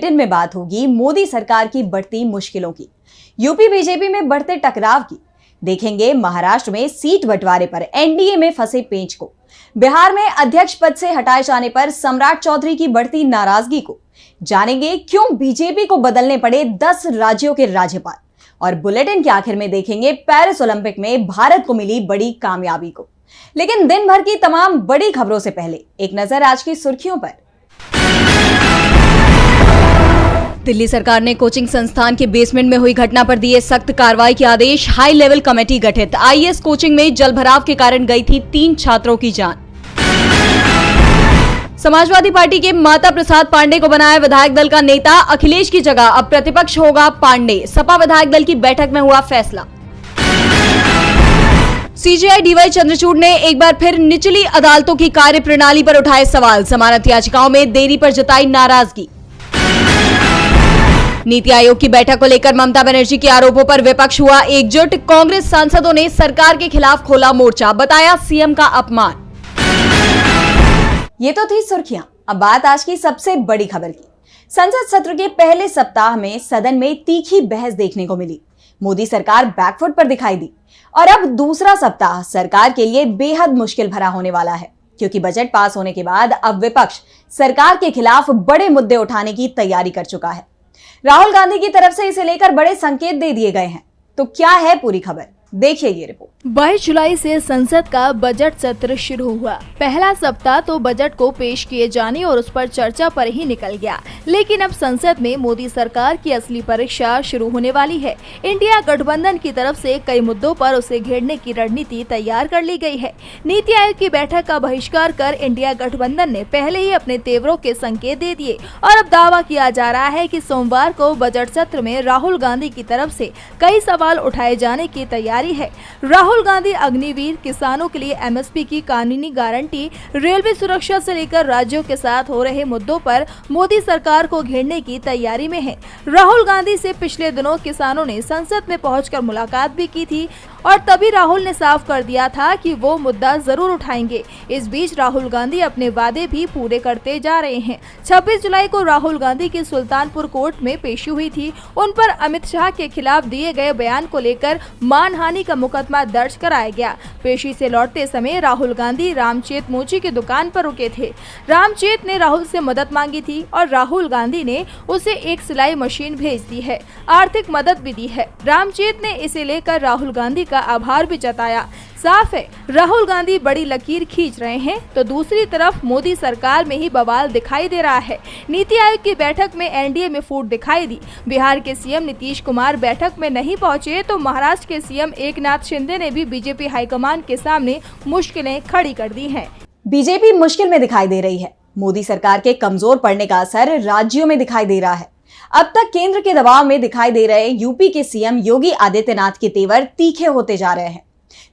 Bulletin में बात होगी मोदी सरकार की बढ़ती मुश्किलों की, यूपी बीजेपी में बढ़ते टकराव की, देखेंगे महाराष्ट्र में सीट बंटवारे पर एनडीए में फंसे पेंच को, बिहार में अध्यक्ष पद से हटाए जाने पर सम्राट चौधरी की बढ़ती नाराजगी को, जानेंगे क्यों बीजेपी को बदलने पड़े 10 राज्यों के राज्यपाल, और बुलेटिन के आखिर में देखेंगे पेरिस ओलंपिक में भारत को मिली बड़ी कामयाबी को। लेकिन दिन भर की तमाम बड़ी खबरों से पहले एक नजर आज की सुर्खियों पर। दिल्ली सरकार ने कोचिंग संस्थान के बेसमेंट में हुई घटना पर दिए सख्त कार्रवाई के आदेश, हाई लेवल कमेटी गठित। आईएएस कोचिंग में जलभराव के कारण गई थी 3 छात्रों की जान। समाजवादी पार्टी के माता प्रसाद पांडे को बनाया विधायक दल का नेता, अखिलेश की जगह अब प्रतिपक्ष होगा पांडे। सपा विधायक दल की बैठक में हुआ फैसला। सीजेआई डीवाई चंद्रचूड़ ने एक बार फिर निचली अदालतों की कार्यप्रणाली पर उठाए सवाल, जमानत याचिकाओं में देरी पर जताई नाराजगी। नीति आयोग की बैठक को लेकर ममता बनर्जी के आरोपों पर विपक्ष हुआ एकजुट। कांग्रेस सांसदों ने सरकार के खिलाफ खोला मोर्चा, बताया सीएम का अपमान। ये तो थी सुर्खियां, अब बात आज की सबसे बड़ी खबर की। संसद सत्र के पहले सप्ताह में सदन में तीखी बहस देखने को मिली। मोदी सरकार बैकफुट पर दिखाई दी और अब दूसरा सप्ताह सरकार के लिए बेहद मुश्किल भरा होने वाला है, क्योंकि बजट पास होने के बाद अब विपक्ष सरकार के खिलाफ बड़े मुद्दे उठाने की तैयारी कर चुका है। राहुल गांधी की तरफ से इसे लेकर बड़े संकेत दे दिए गए हैं। तो क्या है पूरी खबर, देखिए ये रिपोर्ट। 22 जुलाई से संसद का बजट सत्र शुरू हुआ। पहला सप्ताह तो बजट को पेश किए जाने और उस पर चर्चा पर ही निकल गया, लेकिन अब संसद में मोदी सरकार की असली परीक्षा शुरू होने वाली है। इंडिया गठबंधन की तरफ से कई मुद्दों पर उसे घेरने की रणनीति तैयार कर ली गई है। नीति आयोग की बैठक का बहिष्कार कर इंडिया गठबंधन ने पहले ही अपने तेवरों के संकेत दे दिए और अब दावा किया जा रहा है कि सोमवार को बजट सत्र में राहुल गांधी की तरफ से कई सवाल उठाए जाने की तैयारी है। राहुल गांधी अग्निवीर, किसानों के लिए एमएसपी की कानूनी गारंटी, रेलवे सुरक्षा से लेकर राज्यों के साथ हो रहे मुद्दों पर मोदी सरकार को घेरने की तैयारी में है। राहुल गांधी से पिछले दिनों किसानों ने संसद में पहुंचकर मुलाकात भी की थी और तभी राहुल ने साफ कर दिया था कि वो मुद्दा जरूर उठाएंगे। इस बीच राहुल गांधी अपने वादे भी पूरे करते जा रहे हैं। 26 जुलाई को राहुल गांधी की सुल्तानपुर कोर्ट में पेशी हुई थी। उन पर अमित शाह के खिलाफ दिए गए बयान को लेकर मानहानि का मुकदमा दर्ज कराया गया। पेशी से लौटते समय राहुल गांधी रामचेत मोची की दुकान पर रुके थे। रामचेत ने राहुल से मदद मांगी थी और राहुल गांधी ने उसे एक सिलाई मशीन भेज दी है, आर्थिक मदद भी दी है। रामचेत ने इसे लेकर राहुल गांधी का आभार भी जताया। साफ है, राहुल गांधी बड़ी लकीर खींच रहे हैं, तो दूसरी तरफ मोदी सरकार में ही बवाल दिखाई दे रहा है। नीति आयोग की बैठक में एनडीए में फूट दिखाई दी। बिहार के सीएम नीतीश कुमार बैठक में नहीं पहुंचे तो महाराष्ट्र के सीएम एकनाथ शिंदे ने भी बीजेपी हाईकमान के सामने मुश्किलें खड़ी कर दी हैं। बीजेपी मुश्किल में दिखाई दे रही है। मोदी सरकार के कमजोर पड़ने का असर राज्यों में दिखाई दे रहा है। अब तक केंद्र के दबाव में दिखाई दे रहे यूपी के सीएम योगी आदित्यनाथ के तेवर तीखे होते जा रहे हैं,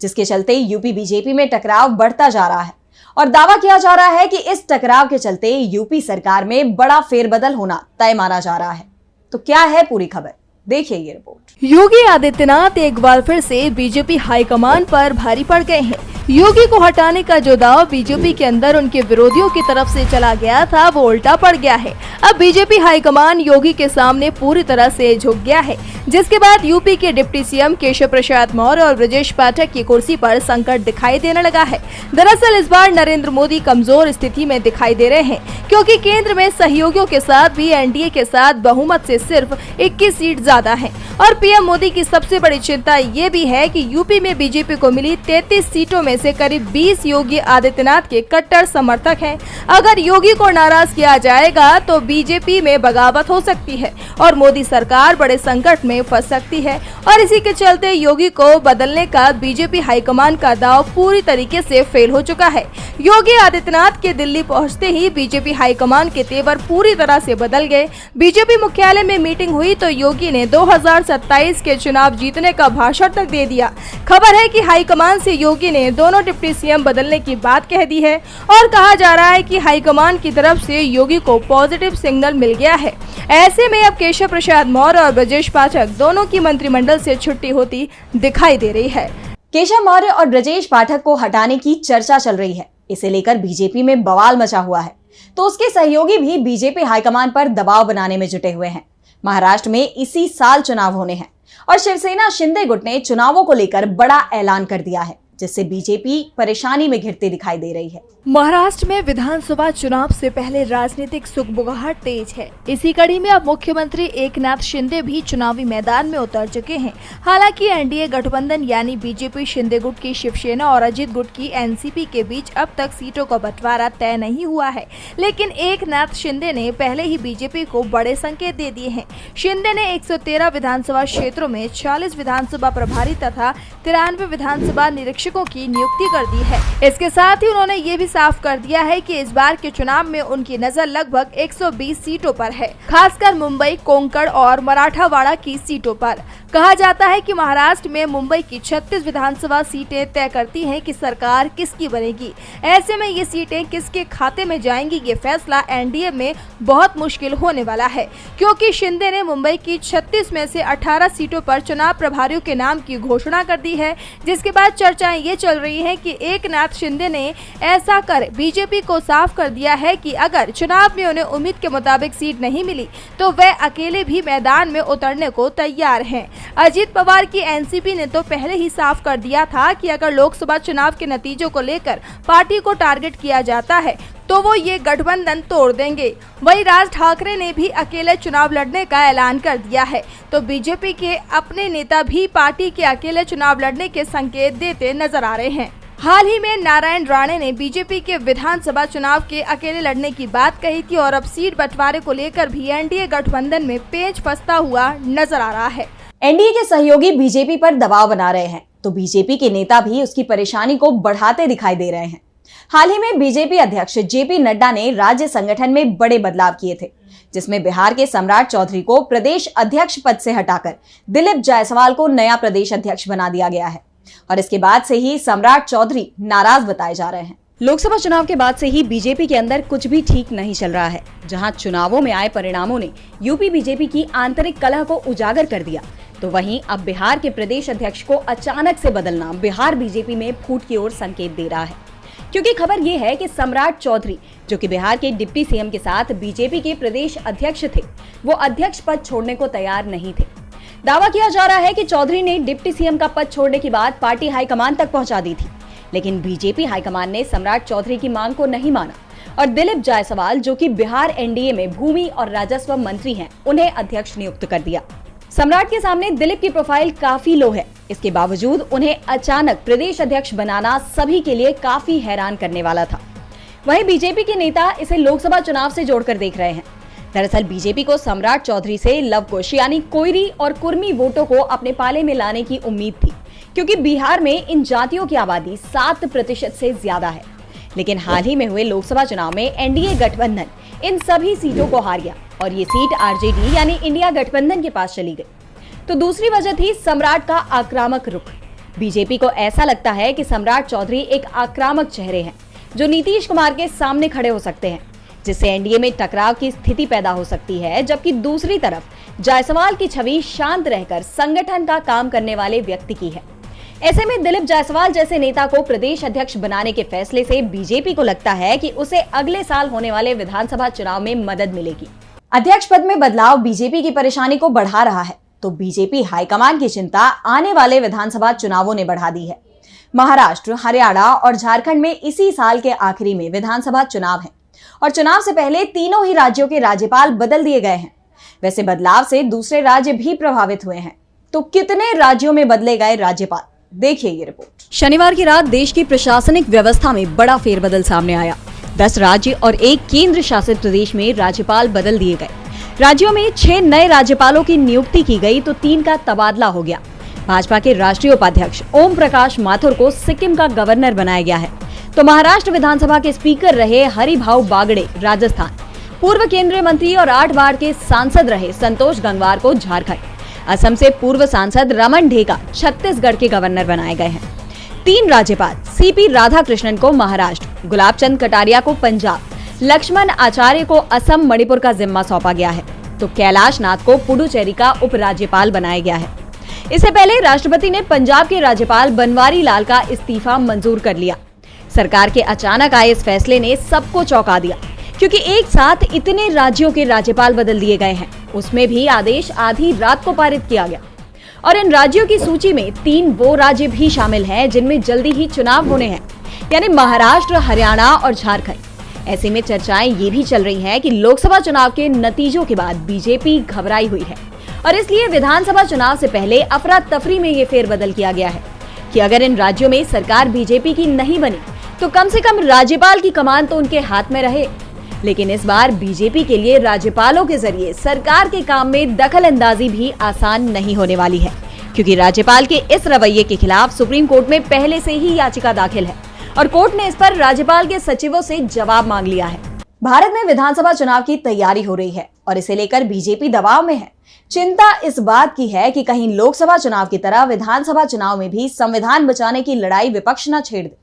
जिसके चलते यूपी बीजेपी में टकराव बढ़ता जा रहा है और दावा किया जा रहा है कि इस टकराव के चलते यूपी सरकार में बड़ा फेरबदल होना तय माना जा रहा है। तो क्या है पूरी खबर, देखिए ये रिपोर्ट। योगी आदित्यनाथ एक बार फिर से बीजेपी हाईकमान पर भारी पड़ गए हैं। योगी को हटाने का जो दाव बीजेपी के अंदर उनके विरोधियों की तरफ से चला गया था, वो उल्टा पड़ गया है। अब बीजेपी हाईकमान योगी के सामने पूरी तरह से झुक गया है, जिसके बाद यूपी के डिप्टी सीएम केशव प्रसाद मौर्य और ब्रजेश पाठक की कुर्सी पर संकट दिखाई देने लगा है। दरअसल इस बार नरेंद्र मोदी कमजोर स्थिति में दिखाई दे रहे हैं, क्योंकि केंद्र में सहयोगियों के साथ भी एनडीए के साथ बहुमत से सिर्फ 21 सीट ज्यादा है। और पीएम मोदी की सबसे बड़ी चिंता ये भी है कि यूपी में बीजेपी को मिली 33 सीटों में से करीब 20 योगी आदित्यनाथ के कट्टर समर्थक हैं। अगर योगी को नाराज किया जाएगा तो बीजेपी में बगावत हो सकती है और मोदी सरकार बड़े संकट में फंस सकती है। और इसी के चलते योगी को बदलने का बीजेपी हाईकमान का दाव पूरी तरीके से फेल हो चुका है। योगी आदित्यनाथ के दिल्ली पहुंचते ही बीजेपी हाईकमान के तेवर पूरी तरह से बदल गए। बीजेपी मुख्यालय में मीटिंग हुई तो योगी ने 2027 के चुनाव जीतने का भाषण तक दे दिया। खबर है कि हाईकमान से योगी ने दोनों डिप्टी सीएम बदलने की बात कह दी है और कहा जा रहा है कि हाईकमान की तरफ से योगी को पॉजिटिव सिग्नल मिल गया है। ऐसे में अब केशव प्रसाद मौर्य और ब्रजेश पाठक दोनों की मंत्रिमंडल से छुट्टी होती दिखाई दे रही है। केशव मौर्य और ब्रजेश पाठक को हटाने की चर्चा चल रही है। इसे लेकर बीजेपी में बवाल मचा हुआ है। तो उसके सहयोगी भी बीजेपी हाईकमान पर दबाव बनाने में जुटे हुए हैं। महाराष्ट्र में इसी साल चुनाव होने हैं और शिवसेना शिंदे गुट ने चुनावों को लेकर बड़ा ऐलान कर दिया है, जिससे बीजेपी परेशानी में घिरती दिखाई दे रही है। महाराष्ट्र में विधानसभा चुनाव से पहले राजनीतिक सुगबुगाहट तेज है। इसी कड़ी में अब मुख्यमंत्री एकनाथ शिंदे भी चुनावी मैदान में उतर चुके हैं। हालांकि एनडीए गठबंधन यानी बीजेपी शिंदे गुट की शिवसेना और अजित गुट की एनसीपी के बीच अब तक सीटों का बंटवारा तय नहीं हुआ है, लेकिन एकनाथ शिंदे ने पहले ही बीजेपी को बड़े संकेत दे दिए हैं। शिंदे ने 113 विधानसभा क्षेत्रों में 40 विधानसभा प्रभारी तथा 93 विधानसभा निरीक्षकों की नियुक्ति कर दी है। इसके साथ ही उन्होंने ये भी साफ कर दिया है कि इस बार के चुनाव में उनकी नजर लगभग 120 सीटों पर है, खासकर मुंबई, कोंकण और मराठावाड़ा की सीटों पर। कहा जाता है कि महाराष्ट्र में मुंबई की 36 विधानसभा सीटें तय करती हैं कि सरकार किसकी बनेगी। ऐसे में ये सीटें किसके खाते में जाएंगी, ये फैसला एनडीए में बहुत मुश्किल होने वाला है, क्योंकि शिंदे ने मुंबई की 36 में से 18 सीटों पर चुनाव प्रभारियों के नाम की घोषणा कर दी है, जिसके बाद चर्चाएं ये चल रही हैं कि एकनाथ शिंदे ने ऐसा कर बीजेपी को साफ कर दिया है कि अगर चुनाव में उन्हें उम्मीद के मुताबिक सीट नहीं मिली तो वे अकेले भी मैदान में उतरने को तैयार हैं। अजित पवार की एनसीपी ने तो पहले ही साफ कर दिया था कि अगर लोकसभा चुनाव के नतीजों को लेकर पार्टी को टारगेट किया जाता है तो वो ये गठबंधन तोड़ देंगे। वहीं राज ठाकरे ने भी अकेले चुनाव लड़ने का ऐलान कर दिया है, तो बीजेपी के अपने नेता भी पार्टी के अकेले चुनाव लड़ने के संकेत देते नजर आ रहे हैं। हाल ही में नारायण राणे ने बीजेपी के विधानसभा चुनाव के अकेले लड़ने की बात कही थी और अब सीट बंटवारे को लेकर भी एनडीए गठबंधन में पेंच फंसता हुआ नजर आ रहा है। एनडीए के सहयोगी बीजेपी पर दबाव बना रहे हैं, तो बीजेपी के नेता भी उसकी परेशानी को बढ़ाते दिखाई दे रहे हैं। हाल ही में बीजेपी अध्यक्ष जेपी नड्डा ने राज्य संगठन में बड़े बदलाव किए थे, जिसमें बिहार के सम्राट चौधरी को प्रदेश अध्यक्ष पद से हटाकर दिलीप जायसवाल को नया प्रदेश अध्यक्ष बना दिया गया है और इसके बाद से ही सम्राट चौधरी नाराज बताए जा रहे हैं। लोकसभा चुनाव के बाद से ही बीजेपी के अंदर कुछ भी ठीक नहीं चल रहा है। जहां चुनावों में आए परिणामों ने यूपी बीजेपी की आंतरिक कलह को उजागर कर दिया, तो वहीं अब बिहार के प्रदेश अध्यक्ष को अचानक से बदलना बिहार बीजेपी में फूट की ओर संकेत दे रहा है, क्योंकि खबर यह है कि सम्राट चौधरी, जो कि बिहार के डिप्टी सीएम के साथ बीजेपी के प्रदेश अध्यक्ष थे, वो अध्यक्ष पद छोड़ने को तैयार नहीं थे। दावा किया जा रहा है कि चौधरी ने डिप्टी सीएम का पद छोड़ने की बात पार्टी हाईकमान तक पहुंचा दी थी, लेकिन बीजेपी हाईकमान ने सम्राट चौधरी की मांग को नहीं माना और दिलीप जायसवाल, जो कि बिहार एनडीए में भूमि और राजस्व मंत्री हैं, उन्हें अध्यक्ष नियुक्त कर दिया। सम्राट के सामने दिलीप की प्रोफाइल काफी लो है, इसके बावजूद उन्हें अचानक प्रदेश अध्यक्ष बनाना सभी के लिए काफी हैरान करने वाला था। वहीं बीजेपी के नेता इसे लोकसभा चुनाव से जोड़कर देख रहे हैं। दरअसल बीजेपी को सम्राट चौधरी से लवकुश यानी कोयरी और कुर्मी वोटों को अपने पाले में लाने की उम्मीद थी, क्योंकि बिहार में इन जातियों की आबादी 7% से ज्यादा है। लेकिन हाल ही में हुए लोकसभा चुनाव में एनडीए गठबंधन इन सभी सीटों को हार गया और ये सीट आरजेडी यानी इंडिया गठबंधन के पास चली गई। तो दूसरी वजह थी सम्राट का आक्रामक रुख। बीजेपी को ऐसा लगता है कि सम्राट चौधरी एक आक्रामक चेहरे हैं, जो नीतीश कुमार के सामने खड़े हो सकते हैं, जिससे एनडीए में टकराव की स्थिति पैदा हो सकती है। जबकि दूसरी तरफ जायसवाल की छवि शांत रहकर संगठन का काम करने वाले व्यक्ति की है। ऐसे में दिलीप जायसवाल जैसे नेता को प्रदेश अध्यक्ष बनाने के फैसले से बीजेपी को लगता है कि उसे अगले साल होने वाले विधानसभा चुनाव में मदद मिलेगी। अध्यक्ष पद में बदलाव बीजेपी की परेशानी को बढ़ा रहा है, तो बीजेपी हाईकमान की चिंता आने वाले विधानसभा चुनावों ने बढ़ा दी है। महाराष्ट्र, हरियाणा और झारखंड में इसी साल के आखिरी में विधानसभा चुनाव है और चुनाव से पहले तीनों ही राज्यों के राज्यपाल बदल दिए गए हैं। वैसे बदलाव से दूसरे राज्य भी प्रभावित हुए हैं, तो कितने राज्यों में बदले गए राज्यपाल, देखिए ये रिपोर्ट। शनिवार की रात देश की प्रशासनिक व्यवस्था में बड़ा फेरबदल सामने आया। 10 राज्य और 1 केंद्र शासित प्रदेश में राज्यपाल बदल दिए गए। राज्यों में 6 नए राज्यपालों की नियुक्ति की गई, तो 3 का तबादला हो गया। भाजपा के राष्ट्रीय उपाध्यक्ष ओम प्रकाश माथुर को सिक्किम का गवर्नर बनाया गया है, तो महाराष्ट्र विधानसभा के स्पीकर रहे हरिभाऊ बागड़े राजस्थान, पूर्व केंद्रीय मंत्री और 8 बार के सांसद रहे संतोष गंगवार को झारखंड, असम से पूर्व सांसद रमन ढेका छत्तीसगढ़ के गवर्नर बनाए गए हैं। 3 राज्यपाल सीपी राधाकृष्णन को महाराष्ट्र, गुलाब चंद कटारिया को पंजाब, लक्ष्मण आचार्य को असम मणिपुर का जिम्मा सौंपा गया है, तो कैलाश नाथ को पुडुचेरी का उपराज्यपाल बनाया गया है। इससे पहले राष्ट्रपति ने पंजाब के राज्यपाल बनवारी लाल का इस्तीफा मंजूर कर लिया। सरकार के अचानक आए इस फैसले ने सबको चौंका दिया, क्योंकि एक साथ इतने राज्यों के राज्यपाल बदल दिए गए हैं, उसमें भी आदेश आधी रात को पारित किया गया। और इन राज्यों की सूची में 3 वो राज्य भी शामिल हैं जिनमें जल्दी ही चुनाव होने हैं, यानी महाराष्ट्र, हरियाणा और झारखंड। ऐसे में चर्चाएं ये भी चल रही हैं कि लोकसभा चुनाव के नतीजों के बाद बीजेपी घबराई हुई है और इसलिए विधानसभा चुनाव से पहले अफरा तफरी में ये फेरबदल किया गया है कि अगर इन राज्यों में सरकार बीजेपी की नहीं बनी तो कम से कम राज्यपाल की कमान तो उनके हाथ में रहे। लेकिन इस बार बीजेपी के लिए राज्यपालों के जरिए सरकार के काम में दखल अंदाजी भी आसान नहीं होने वाली है, क्योंकि राज्यपाल के इस रवैये के खिलाफ सुप्रीम कोर्ट में पहले से ही याचिका दाखिल है और कोर्ट ने इस पर राज्यपाल के सचिवों से जवाब मांग लिया है। भारत में विधानसभा चुनाव की तैयारी हो रही है और इसे लेकर बीजेपी दबाव में है। चिंता इस बात की है कि कहीं लोकसभा चुनाव की तरह विधानसभा चुनाव में भी संविधान बचाने की लड़ाई विपक्ष न छेड़ दे।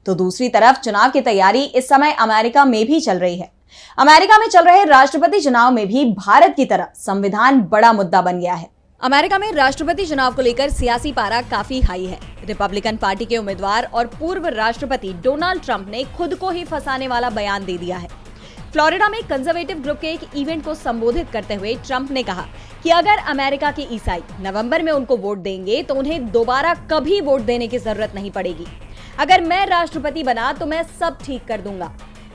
तो दूसरी तरफ चुनाव की तैयारी इस समय अमेरिका में भी चल रही है। अमेरिका में चल रहे राष्ट्रपति चुनाव में भी भारत की तरह संविधान बड़ा मुद्दा बन गया है। अमेरिका में राष्ट्रपति चुनाव को लेकर सियासी पारा काफी हाई है। रिपब्लिकन पार्टी के उम्मीदवार और पूर्व राष्ट्रपति डोनाल्ड ट्रंप ने खुद को ही फंसाने वाला बयान दे दिया है। फ्लोरिडा में कंजर्वेटिव ग्रुप के एक इवेंट को संबोधित करते हुए ट्रंप ने कहा कि अगर अमेरिका के ईसाई नवंबर में उनको वोट देंगे तो उन्हें दोबारा कभी वोट देने की जरूरत नहीं पड़ेगी। अगर मैं राष्ट्रपति बना तो मैं सब ठीक कर दूंगा।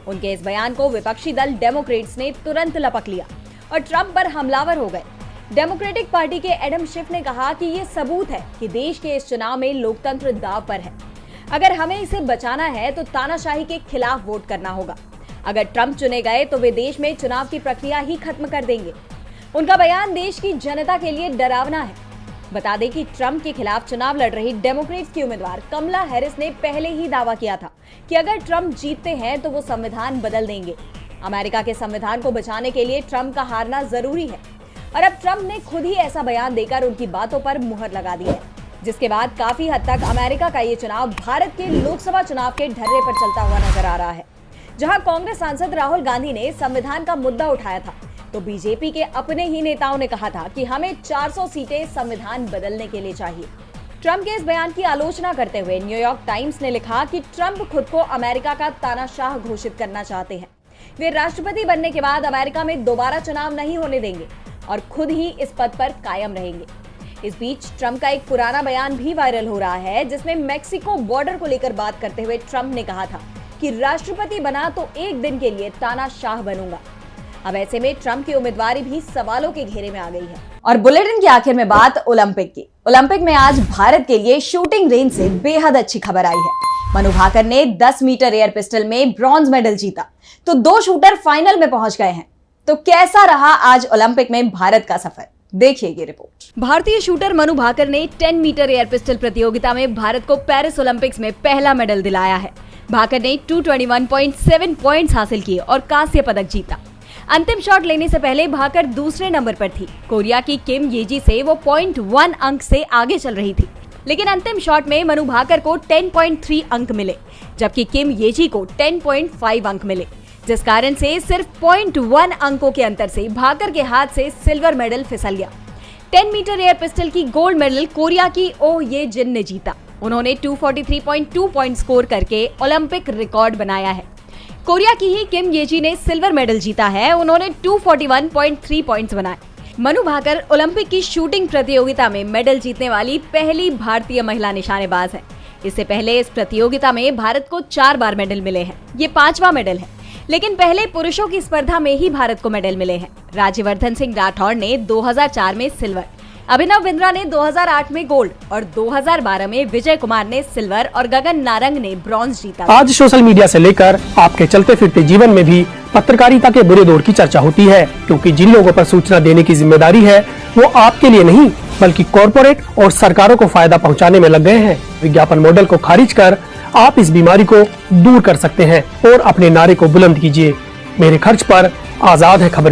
उनके इस बयान को विपक्षी दल डेमोक्रेट्स ने तुरंत लपक लिया और ट्रंप पर हमलावर हो गए। डेमोक्रेटिक पार्टी के एडम शिफ ने कहा कि ये सबूत है कि देश के इस चुनाव में लोकतंत्र दांव पर है। अगर हमें इसे बचाना है तो तानाशाही के खिलाफ वोट करना होगा। अगर ट्रंप चुने गए तो वे देश में चुनाव की प्रक्रिया ही खत्म कर देंगे। उनका बयान देश की जनता के लिए डरावना है। बता दें कि ट्रंप के खिलाफ चुनाव लड़ रही डेमोक्रेट्स की उम्मीदवार कमला हैरिस ने पहले ही दावा किया था कि अगर ट्रंप जीतते हैं तो वो संविधान बदल देंगे। अमेरिका के संविधान को बचाने के लिए ट्रंप का हारना जरूरी है और अब ट्रंप ने खुद ही ऐसा बयान देकर उनकी बातों पर मुहर लगा दी है, जिसके बाद काफी हद तक अमेरिका का ये चुनाव भारत के लोकसभा चुनाव के ढर्रे पर चलता हुआ नजर आ रहा है। जहां कांग्रेस सांसद राहुल गांधी ने संविधान का मुद्दा उठाया था तो बीजेपी के अपने ही नेताओं ने कहा था कि हमें 400 सीटें संविधान बदलने के लिए चाहिए। ट्रंप के इस बयान की आलोचना करते हुए न्यूयॉर्क टाइम्स ने लिखा कि ट्रंप खुद को अमेरिका का तानाशाह घोषित करना चाहते हैं। वे राष्ट्रपति बनने के बाद अमेरिका में दोबारा चुनाव नहीं होने देंगे और खुद ही इस पद पर कायम रहेंगे। इस बीच ट्रंप का एक पुराना बयान भी वायरल हो रहा है, जिसमें मेक्सिको बॉर्डर को लेकर बात करते हुए ट्रंप ने कहा था कि राष्ट्रपति बना तो एक दिन के लिए तानाशाह बनूंगा। अब ऐसे में ट्रंप की उम्मीदवारी भी सवालों के घेरे में आ गई है। और बुलेटिन की आखिर में बात ओलंपिक की। ओलंपिक में आज भारत के लिए शूटिंग रेंज से बेहद अच्छी खबर आई है। मनु भाकर ने 10 मीटर एयर पिस्टल में ब्रॉन्ज मेडल जीता तो 2 शूटर फाइनल में पहुंच गए हैं। तो कैसा रहा आज ओलंपिक में भारत का सफर, देखिए ये रिपोर्ट। भारतीय शूटर मनु भाकर ने 10 मीटर एयर पिस्टल प्रतियोगिता में भारत को पेरिस ओलंपिक्स में पहला मेडल दिलाया है। भाकर ने 221.7 पॉइंट्स हासिल किए और कांस्य पदक जीता। अंतिम शॉट लेने से पहले भाकर दूसरे नंबर पर थी। कोरिया की किम येजी से वो 0.1 अंक से आगे चल रही थी, लेकिन अंतिम शॉट में मनु भाकर को 10.3 अंक मिले, जबकि किम येजी को 10.5 अंक मिले, जिस कारण से सिर्फ 0.1 अंकों के अंतर से भाकर के हाथ से सिल्वर मेडल फिसल गया। 10 मीटर एयर पिस्टल की गोल्ड मेडल कोरिया की ओ ये जिन ने जीता। उन्होंने 243.2 पॉइंट स्कोर करके ओलंपिक रिकॉर्ड बनाया है। कोरिया की ही किम येजी ने सिल्वर मेडल जीता है। उन्होंने 241.3 पॉइंट्स बनाए। मनु भाकर ओलंपिक की शूटिंग प्रतियोगिता में मेडल जीतने वाली पहली भारतीय महिला निशानेबाज है। इससे पहले इस प्रतियोगिता में भारत को 4 बार मेडल मिले हैं। ये 5वां मेडल है, लेकिन पहले पुरुषों की स्पर्धा में ही भारत को मेडल मिले हैं। राज्यवर्धन सिंह राठौड़ ने 2004 में सिल्वर, अभिनव बिंद्रा ने 2008 में गोल्ड और 2012 में विजय कुमार ने सिल्वर और गगन नारंग ने ब्रॉन्ज जीता। आज सोशल मीडिया से लेकर आपके चलते फिरते जीवन में भी पत्रकारिता के बुरे दौर की चर्चा होती है, क्योंकि जिन लोगों पर सूचना देने की जिम्मेदारी है वो आपके लिए नहीं बल्कि कॉर्पोरेट और सरकारों को फायदा पहुंचाने में लग गए हैं। विज्ञापन मॉडल को खारिज कर आप इस बीमारी को दूर कर सकते हैं और अपने नारे को बुलंद कीजिए। मेरे खर्च पर आजाद है खबरें।